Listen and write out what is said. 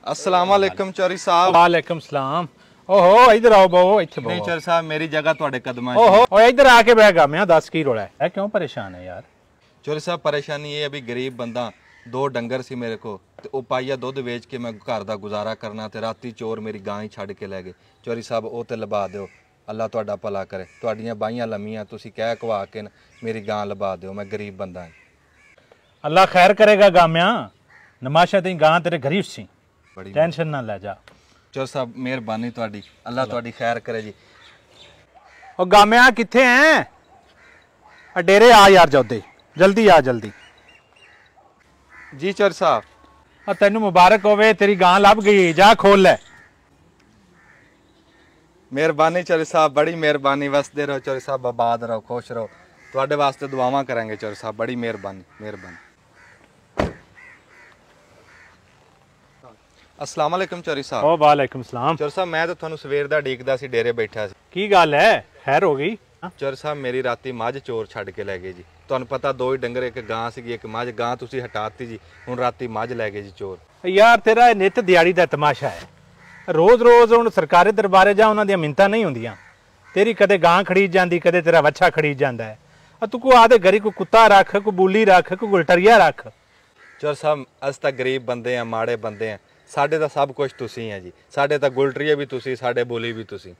अस्सलाम वालेकुम चौरी साहब। वालेकुम सलाम। ओहो इधर आओ बहु इत्थे बहु। नहीं चौरी साहब मेरी जगह ਤੁਹਾਡੇ कदमां ओहो ओ इधर आके बैठ गा मैं दस की रोला है क्यों परेशान है यार? चौरी साहब परेशानी ये अभी गरीब बंदा दो डंगर सी मेरे को ते ओ पाइया दुध बेच के मैं घर दा गुजारा करना ते राती चोर मेरी गां ही छड़ के ले गए। चौरी साहब ओ ते लबा दिओ अल्लाह तुहाडा भला करे। तुहाडीਆਂ ਬਾਈਆਂ ਲੰਮੀਆਂ ਤੁਸੀਂ ਕਹਿ ਕਵਾ ਕੇ मेरी गां लबा दिओ मैं गरीब बंदा हां। अल्लाह खैर करेगा गाम्या नमाशा तेरी गां तेरे गरीब सी टेंशन ना ले जा। चौर साहब मेहरबानी तुहाडी अल्लाह तुहाडी खैर करे जी। ओ गाम्या किथे हैं डेरे आ यार जोदे जल्दी आ जल्दी। जी चौर साहब। तेनू मुबारक होवे तेरी गां लभ गई जा खोल ले। मेहरबानी चौरी साहब बड़ी मेहरबानी वसदे रहो चौरी साहब आबाद रहो खुश रहो तुहाडे वास्ते दुआवां करांगे चौरी साहब बड़ी मेहरबानी मेहरबानी। अस्सलाम वालेकुम चौरी साहब। ओ वालेकुम सलाम। चौरी साहब मैं तो तुहानू सवेर दा ਡੀਕਦਾ ਸੀ डेरे बैठा सी। की गल है खैर हो गई? चौरी साहब मेरी राती मझ चोर छड़ के लै गए जी। तुहानू पता दो ही डंगर एक गां सीगी एक मझ गां तुसी हटाती जी हुण राती मझ लै गए जी चोर। यार तेरा नित दिहाड़ी दा तमाशा है रोज रोज हुण सरकारी दरबारे जा उन्हां दियां मिन्नतां नहीं हुंदियां। तेरी कदे गां खड़ीज जांदी कदे तेरा वच्छा खड़ीज जांदा है। तू को आदे घरी कोई कुत्ता रख कोई बूली रख कोई गुलटरिया रख। चौर साहब अस तां गरीब बंदे हैं माड़े बंदे हैं साडे तां सब कुछ तुसी हैं जी। साडे तां गुलटरिया भी तुसी साडे बोली भी तुसी।